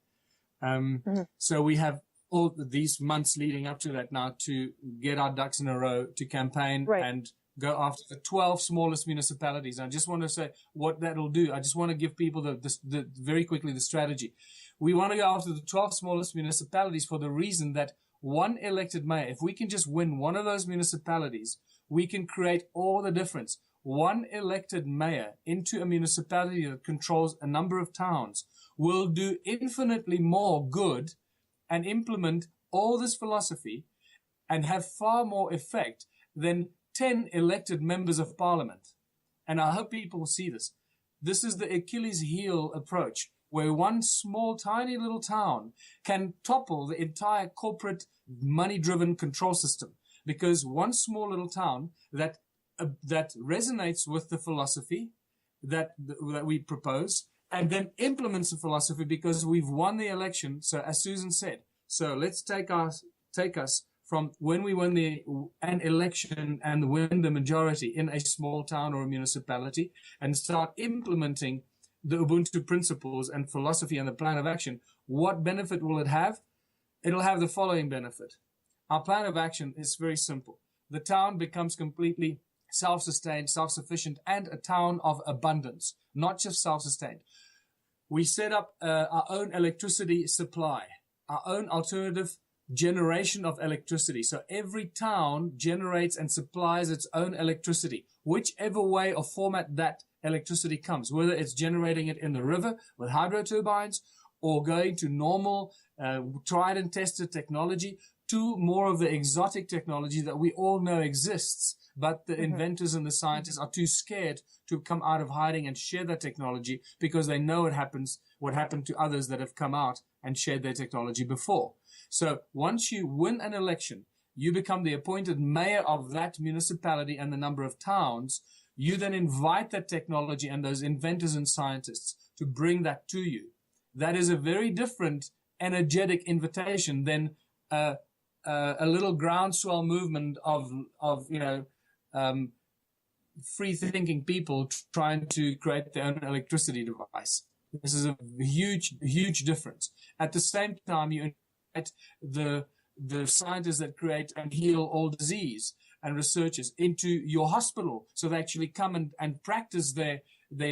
[SPEAKER 4] So we have all these months leading up to that now to get our ducks in a row to campaign and go after the 12 smallest municipalities. I just want to say what that'll do. I just want to give people the very quickly the strategy. We want to go after the 12 smallest municipalities for the reason that one elected mayor, if we can just win one of those municipalities, we can create all the difference. One elected mayor into a municipality that controls a number of towns will do infinitely more good and implement all this philosophy and have far more effect than 10 elected members of parliament. And I hope people will see this. This is the Achilles heel approach, where one small, tiny little town can topple the entire corporate money-driven control system. Because one small little town that resonates with the philosophy that we propose and then implements the philosophy because we've won the election. So as Susan said, so let's take us from when we win an election and win the majority in a small town or a municipality and start implementing the Ubuntu principles and philosophy and the plan of action. What benefit will it have? It'll have the following benefit. Our plan of action is very simple. The town becomes completely self-sustained, self-sufficient, and a town of abundance, not just self-sustained. We set up our own electricity supply, our own alternative generation of electricity. So every town generates and supplies its own electricity, whichever way or format that electricity comes, whether it's generating it in the river with hydro turbines or going to normal, tried and tested technology, to more of the exotic technology that we all know exists, but the inventors and the scientists are too scared to come out of hiding and share that technology because they know what happened to others that have come out and shared their technology before. So once you win an election, you become the appointed mayor of that municipality and the number of towns. You then invite that technology and those inventors and scientists to bring that to you. That is a very different energetic invitation than a little groundswell movement of free-thinking people trying to create their own electricity device. This is a huge difference. At the same time, you invite the scientists that create and heal all disease and researchers into your hospital, so they actually come and practice their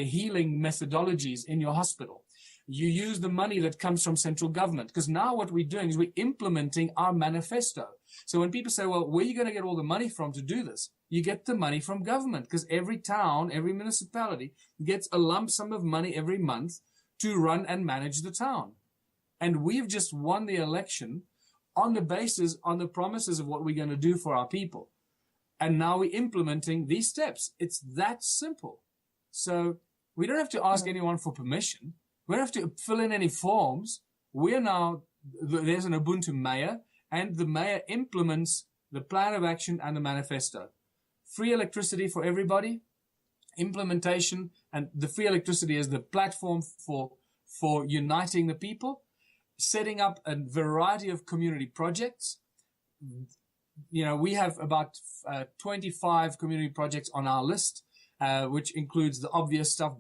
[SPEAKER 4] healing methodologies in your hospital. You use the money that comes from central government, because now what we're doing is we're implementing our manifesto. So when people say, well, where are you going to get all the money from to do this? You get the money from government, because every town, every municipality gets a lump sum of money every month to run and manage the town. And we've just won the election on the promises of what we're going to do for our people. And now we're implementing these steps. It's that simple. So we don't have to ask anyone for permission. We don't have to fill in any forms. There's an Ubuntu mayor, and the mayor implements the plan of action and the manifesto. Free electricity for everybody, implementation, and the free electricity is the platform for uniting the people, setting up a variety of community projects. We have about 25 community projects on our list, which includes the obvious stuff,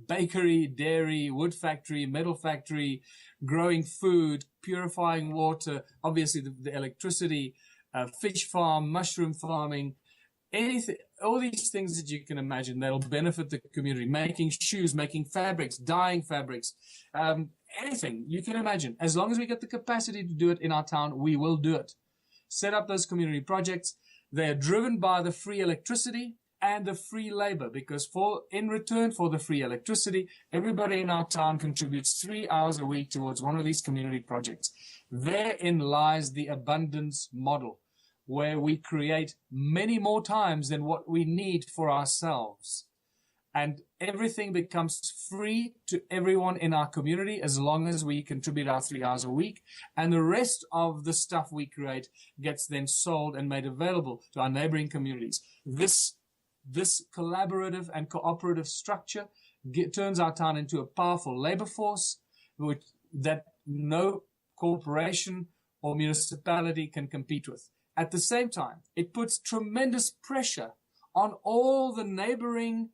[SPEAKER 4] bakery, dairy, wood factory, metal factory, growing food, purifying water, obviously the electricity, fish farm, mushroom farming, anything, all these things that you can imagine that'll benefit the community, making shoes, making fabrics, dyeing fabrics, anything you can imagine. As long as we get the capacity to do it in our town, we will do it. Set up those community projects. They are driven by the free electricity and the free labor, because in return for the free electricity, everybody in our town contributes 3 hours a week towards one of these community projects. Therein lies the abundance model, where we create many more times than what we need for ourselves. And everything becomes free to everyone in our community as long as we contribute our 3 hours a week. And the rest of the stuff we create gets then sold and made available to our neighboring communities. This collaborative and cooperative structure turns our town into a powerful labor force that no corporation or municipality can compete with. At the same time, it puts tremendous pressure on all the neighboring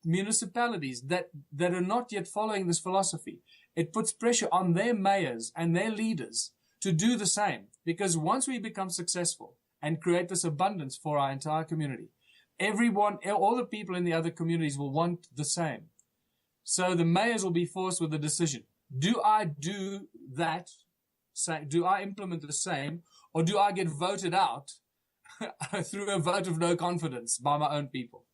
[SPEAKER 4] municipalities that are not yet following this philosophy. It puts pressure on their mayors and their leaders to do the same, because once we become successful and create this abundance for our entire community, everyone, all the people in the other communities will want the same. So the mayors will be forced with a decision. Do I do that? Do I implement the same, or do I get voted out through a vote of no confidence by my own people?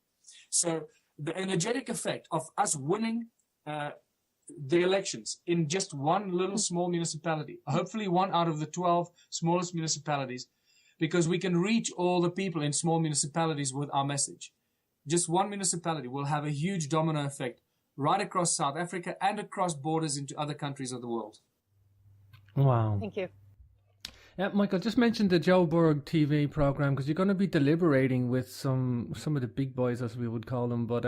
[SPEAKER 4] So the energetic effect of us winning the elections in just one little small municipality, hopefully one out of the 12 smallest municipalities, because we can reach all the people in small municipalities with our message. Just one municipality will have a huge domino effect right across South Africa and across borders into other countries of the world.
[SPEAKER 1] Wow.
[SPEAKER 2] Thank you.
[SPEAKER 1] Yeah, Michael, just mentioned the Joburg TV program, because you're going to be deliberating with some of the big boys, as we would call them. But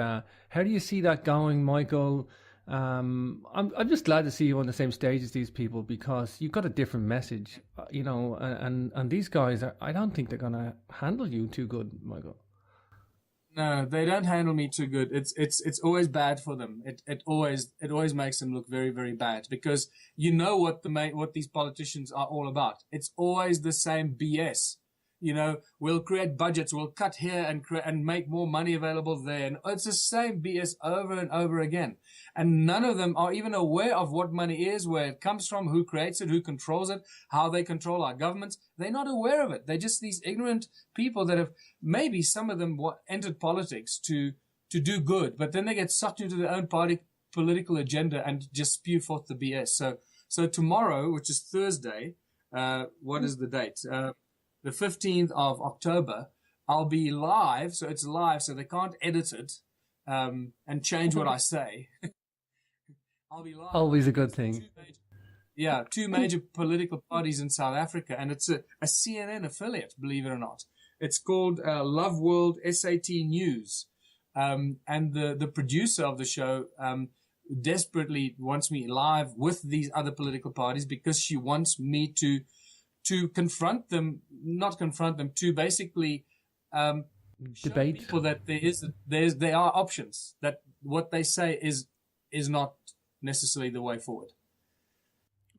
[SPEAKER 1] how do you see that going, Michael? I'm just glad to see you on the same stage as these people, because you've got a different message, and these guys I don't think they're going to handle you too good, Michael.
[SPEAKER 4] No, they don't handle me too good. It's always bad for them. It always makes them look very, very bad, because you know what these politicians are all about. It's always the same BS. We'll create budgets, we'll cut here and make more money available there. And it's the same BS over and over again. And none of them are even aware of what money is, where it comes from, who creates it, who controls it, how they control our governments. They're not aware of it. They're just these ignorant people that have, maybe some of them entered politics to do good, but then they get sucked into their own political agenda and just spew forth the BS. So tomorrow, which is Thursday, what is the date? The 15th of October, I'll be live. So it's live, so they can't edit it and change what I say. I'll be live.
[SPEAKER 1] Always a good thing.
[SPEAKER 4] Two major political parties in South Africa, and it's a CNN affiliate, believe it or not. It's called Love World SAT News. And the producer of the show desperately wants me live with these other political parties, because she wants me to confront them, not confront them, to basically
[SPEAKER 1] debate
[SPEAKER 4] people that there are options, that what they say is not necessarily the way forward.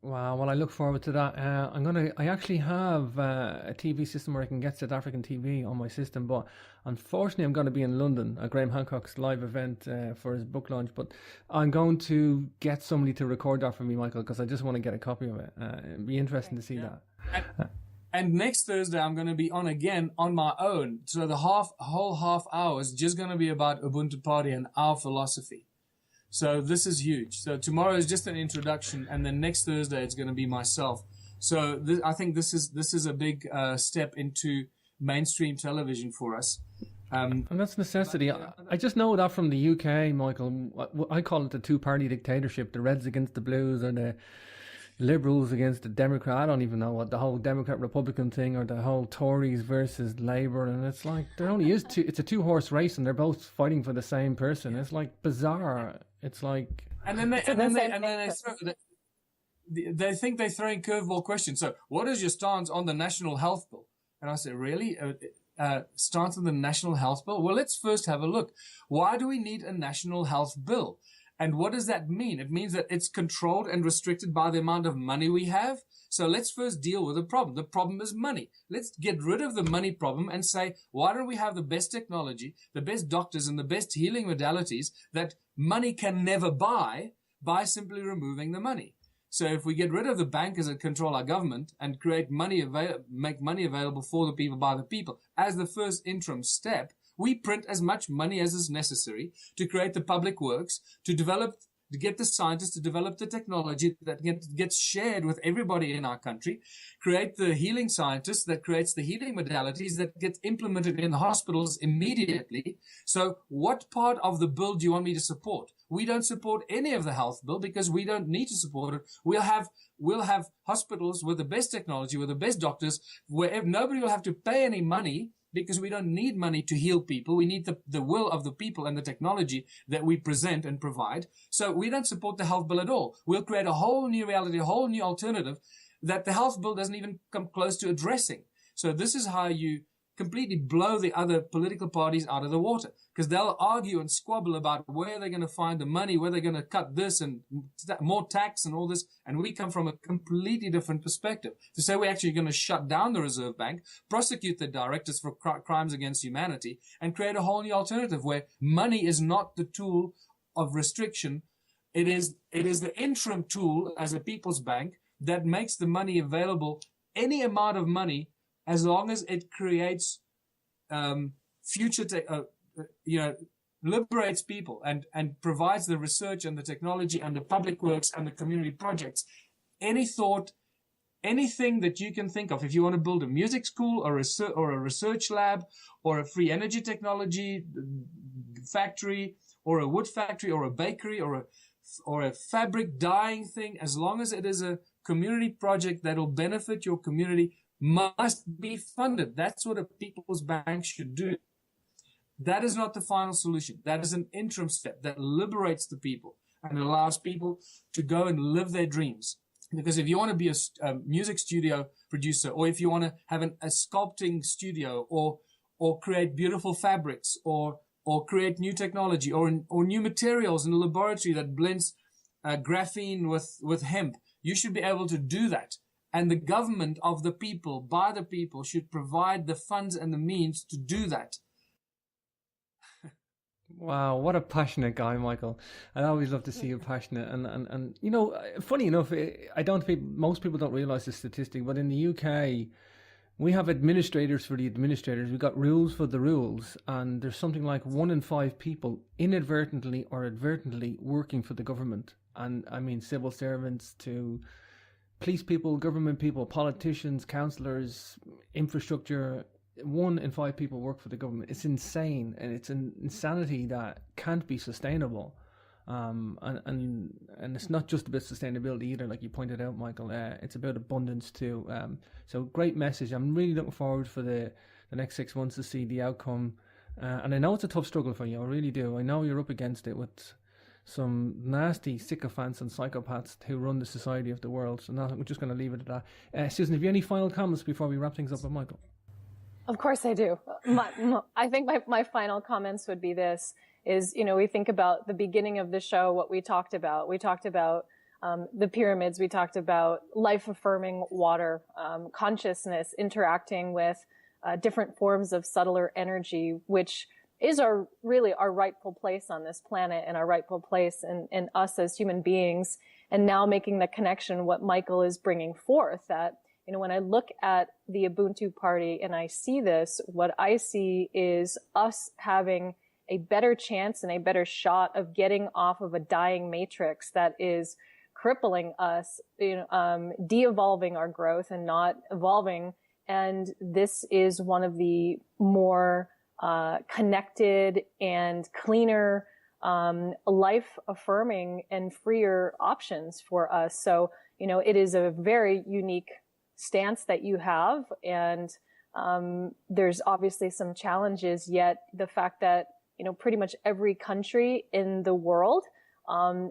[SPEAKER 1] Wow, well, I look forward to that. I actually have a TV system where I can get South African TV on my system, but unfortunately I'm going to be in London at Graham Hancock's live event for his book launch, but I'm going to get somebody to record that for me, Michael, because I just want to get a copy of it. It'd be interesting to see that.
[SPEAKER 4] And next Thursday I'm going to be on again on my own, so the whole half hour is just going to be about Ubuntu Party and our philosophy. So this is huge. So tomorrow is just an introduction, and then next Thursday it's going to be myself. So I think this is a big step into mainstream television for us.
[SPEAKER 1] And that's necessity. I just know that from the UK, Michael. I call it the two-party dictatorship: the Reds against the Blues, or the Liberals against the Democrat. I don't even know what the whole Democrat-Republican thing, or the whole Tories versus Labour. And it's like there only is two. It's a two-horse race, and they're both fighting for the same person. It's like bizarre. It's like,
[SPEAKER 4] and then they think they're throwing curveball questions. So, what is your stance on the National Health Bill? And I said, really? Stance on the National Health Bill? Well, let's first have a look. Why do we need a National Health Bill? And what does that mean? It means that it's controlled and restricted by the amount of money we have. So let's first deal with the problem. The problem is money. Let's get rid of the money problem and say, why don't we have the best technology, the best doctors, and the best healing modalities that money can never buy by simply removing the money? So if we get rid of the bankers that control our government and create money, make money available for the people by the people as the first interim step, we print as much money as is necessary to create the public works, to get the scientists to develop the technology that gets shared with everybody in our country, create the healing scientists that creates the healing modalities that get implemented in the hospitals immediately. So what part of the bill do you want me to support? We don't support any of the health bill because we don't need to support it. We'll have hospitals with the best technology, with the best doctors, where nobody will have to pay any money, because we don't need money to heal people. We need the will of the people and the technology that we present and provide. So we don't support the health bill at all. We'll create a whole new reality, a whole new alternative that the health bill doesn't even come close to addressing. So this is how you completely blow the other political parties out of the water, because they'll argue and squabble about where they're going to find the money, where they're going to cut this and more tax and all this. And we come from a completely different perspective to say we're actually going to shut down the Reserve Bank, prosecute the directors for crimes against humanity, and create a whole new alternative where money is not the tool of restriction. It is the interim tool as a people's bank that makes the money available, any amount of money, as long as it creates liberates people and provides the research and the technology and the public works and the community projects. Anything that you can think of, if you want to build a music school or a research lab or a free energy technology factory or a wood factory or a bakery or a fabric dyeing thing, as long as it is a community project that will benefit your community, must be funded. That's what a people's bank should do. That is not the final solution. That is an interim step that liberates the people and allows people to go and live their dreams. Because if you want to be a music studio producer, or if you want to have a sculpting studio, or create beautiful fabrics, or create new technology, or new materials in a laboratory that blends graphene with hemp, you should be able to do that. And the government of the people, by the people, should provide the funds and the means to do that.
[SPEAKER 1] Wow, what a passionate guy, Michael. I always love to see you passionate. And you know, funny enough, I don't think most people don't realize this statistic, but in the UK, we have administrators for the administrators. We've got rules for the rules. And there's something like 1 in 5 people inadvertently or advertently working for the government. And I mean, civil servants to police people, government people, politicians, councillors, infrastructure. 1 in 5 people work for the government. It's insane, and it's an insanity that can't be sustainable. And it's not just about sustainability either, like you pointed out, Michael. It's about abundance too. So great message. I'm really looking forward for the next 6 months to see the outcome. And I know it's a tough struggle for you. I really do. I know you're up against it with some nasty sycophants and psychopaths who run the society of the world. So now we're just going to leave it at that. Susan, have you any final comments before we wrap things up with Michael?
[SPEAKER 2] Of course I do. I think my final comments would be this, is, you know, we think about the beginning of the show, what we talked about. We talked about the pyramids. We talked about life-affirming water, consciousness, interacting with different forms of subtler energy, which is our rightful place on this planet and our rightful place in us as human beings. And now making the connection, what Michael is bringing forth, that, you know, when I look at the Ubuntu Party and I see this, what I see is us having a better chance and a better shot of getting off of a dying matrix that is crippling us, de-evolving our growth and not evolving. And this is one of the more connected and cleaner, life-affirming and freer options for us. So, you know, it is a very unique stance that you have, and there's obviously some challenges, yet the fact that, you know, pretty much every country in the world,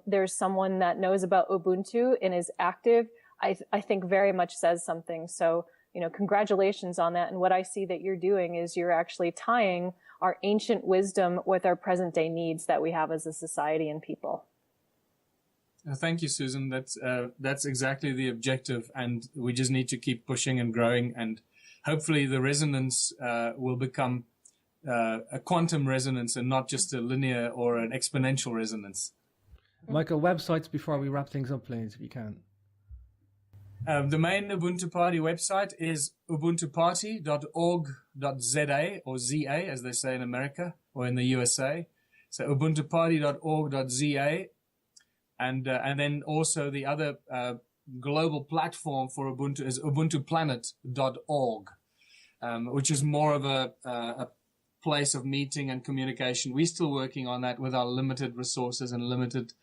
[SPEAKER 2] there's someone that knows about Ubuntu and is active, I think very much says something. So, you know, congratulations on that. And what I see that you're doing is you're actually tying our ancient wisdom with our present day needs that we have as a society and people.
[SPEAKER 4] Thank you, Susan. That's exactly the objective, and we just need to keep pushing and growing, and hopefully the resonance will become a quantum resonance and not just a linear or an exponential resonance.
[SPEAKER 1] Michael, websites before we wrap things up, please, if you can.
[SPEAKER 4] The main Ubuntu Party website is ubuntuparty.org.za, or ZA, as they say in America or in the USA. So ubuntuparty.org.za. And then also the other global platform for Ubuntu is ubuntuplanet.org, which is more of a place of meeting and communication. We're still working on that with our limited resources and limited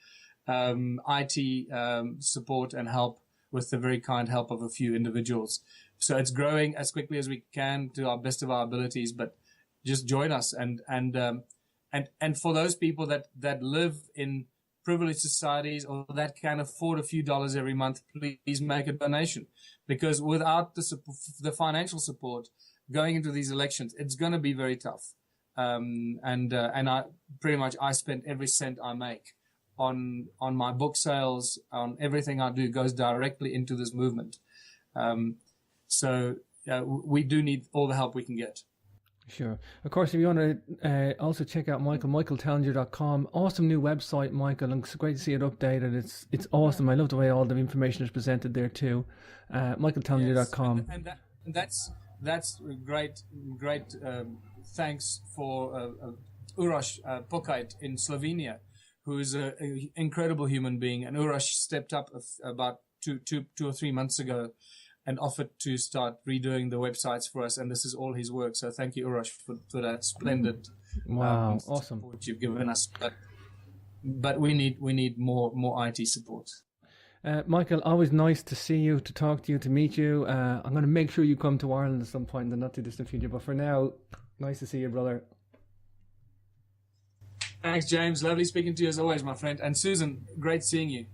[SPEAKER 4] IT support and help, with the very kind help of a few individuals. So it's growing as quickly as we can to our best of our abilities, but just join us. And for those people that live in privileged societies or that can afford a few dollars every month, please make a donation, because without the financial support going into these elections, it's going to be very tough. And I spend every cent I make on my book sales, on everything I do goes directly into this movement. So we do need all the help we can get.
[SPEAKER 1] Sure. Of course, if you want to also check out Michael, michaeltellinger.com. Awesome new website, Michael, and it's great to see it updated. It's awesome. I love the way all the information is presented there too. michaeltellinger.com.
[SPEAKER 4] Yes, and that's great. Thanks for Uroš Pokajt in Slovenia, who is an incredible human being. And Uroš stepped up about two or 3 months ago and offered to start redoing the websites for us, and this is all his work. So thank you, Uroš, for that splendid
[SPEAKER 1] awesome
[SPEAKER 4] support you've given us. But we need more IT support.
[SPEAKER 1] Michael, always nice to see you, to talk to you, to meet you. I'm going to make sure you come to Ireland at some point in the not too distant future. But for now, nice to see you, brother.
[SPEAKER 4] Thanks, James. Lovely speaking to you as always, my friend. And Susan, great seeing you.